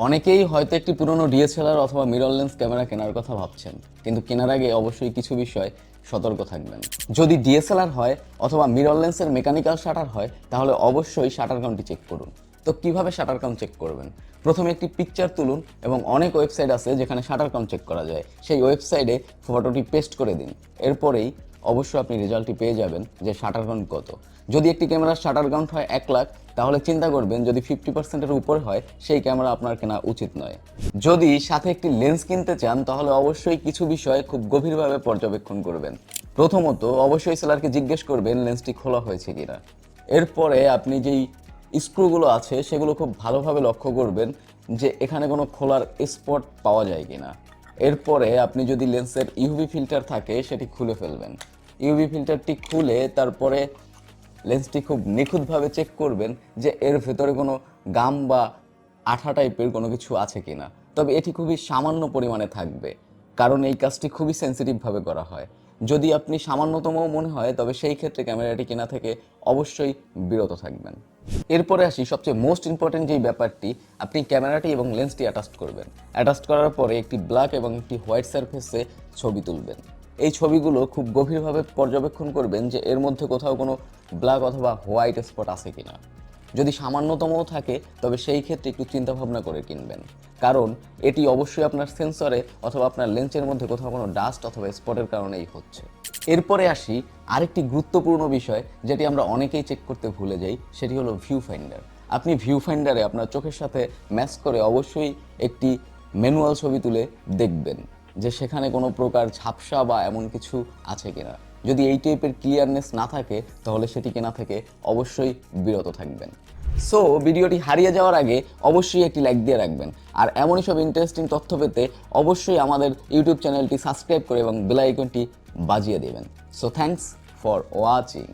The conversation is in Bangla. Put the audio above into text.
অনেকেই হয়তো একটি পুরনো ডিএসএলআর অথবা মিরর লেন্স ক্যামেরা কেনার কথা ভাবছেন, কিন্তু কেনার আগে অবশ্যই কিছু বিষয় সতর্ক থাকবেন। যদি ডিএসএলআর হয় অথবা মিরর লেন্সের মেকানিক্যাল শাটার হয়, তাহলে অবশ্যই শাটার কাউন্টটি চেক করুন। তো কিভাবে শাটার কাউন্ট চেক করবেন? প্রথমে একটি পিকচার তুলুন এবং অনেক ওয়েবসাইট আছে যেখানে শাটার কাউন্ট চেক করা যায়, সেই ওয়েবসাইটে ফটোটি পেস্ট করে দিন। এরপরেই অবশ্যই আপনি রেজাল্টটি পেয়ে যাবেন যে শাটার কাউন্ট কত। যদি একটি ক্যামেরার শাটার কাউন্ট হয় 1 লাখ, তাহলে চিন্তা করবেন যদি 50%-এর উপর হয় সেই ক্যামেরা আপনার কেনা উচিত নয়। যদি সাথে একটি লেন্স কিনতে চান, তাহলে অবশ্যই কিছু বিষয় খুব গভীরভাবে পর্যবেক্ষণ করবেন। প্রথমত অবশ্যই সেলারকে জিজ্ঞেস করবেন লেন্সটি খোলা হয়েছে কিনা। এরপরে আপনি যেই স্ক্রুগুলো আছে সেগুলো খুব ভালোভাবে লক্ষ্য করবেন যে এখানে কোনো খোলার স্পট পাওয়া যায় কিনা। এরপরে আপনি যদি লেন্সের ইউভি ফিল্টার থাকে সেটি খুলে ফেলবেন। ইউভি ফিল্টারটি খুলে তারপরে লেন্সটি খুব নিখুঁতভাবে চেক করবেন যে এর ভেতরে কোনো গাম বা আঠা টাইপের কোনো কিছু আছে কিনা। তবে এটি খুবই সামান্য পরিমাণে থাকবে, কারণ এই কাজটি খুবই সেন্সিটিভভাবে করা হয়। যদি আপনি সামান্যতমও মনে হয়, তবে সেই ক্ষেত্রে ক্যামেরাটি কেনা থেকে অবশ্যই বিরত থাকবেন। এরপরে আসি সবচেয়ে মোস্ট ইম্পর্টেন্ট যেই ব্যাপারটি, আপনি ক্যামেরাটি এবং লেন্সটি অ্যাটাচ করবেন। অ্যাটাচ করার পরে একটি ব্ল্যাক এবং একটি হোয়াইট সারফেসে ছবি তুলবেন। এই ছবিগুলো খুব গভীরভাবে পর্যবেক্ষণ করবেন যে এর মধ্যে কোথাও কোনো ব্ল্যাক অথবা হোয়াইট স্পট আছে কিনা। যদি সামান্যতমও থাকে, তবে সেই ক্ষেত্রে একটু চিন্তাভাবনা করে কিনবেন, কারণ এটি অবশ্যই আপনার সেন্সরে অথবা আপনার লেন্সের মধ্যে কোথাও কোনো ডাস্ট অথবা স্পটের কারণেই হচ্ছে। এরপরে আসি আরেকটি গুরুত্বপূর্ণ বিষয়, যেটি আমরা অনেকেই চেক করতে ভুলে যাই, সেটি হলো ভিউ ফাইন্ডার। আপনি ভিউ ফাইন্ডারে আপনার চোখের সাথে ম্যাচ করে অবশ্যই একটি ম্যানুয়াল ছবি তুলে দেখবেন যে সেখানে কোনো প্রকার ঝাপসা বা এমন কিছু আছে কিনা। যদি এই টাইপের ক্লিয়ারনেস না থাকে, তাহলে সেটি কেনা থেকে অবশ্যই বিরত থাকবেন। সো ভিডিওটি হারিয়ে যাওয়ার আগে অবশ্যই একটি লাইক দিয়ে রাখবেন, আর এমনই সব ইন্টারেস্টিং তথ্য পেতে অবশ্যই আমাদের ইউটিউব চ্যানেলটি সাবস্ক্রাইব করে এবং বেল আইকনটি বাজিয়ে দেবেন। So thanks for watching.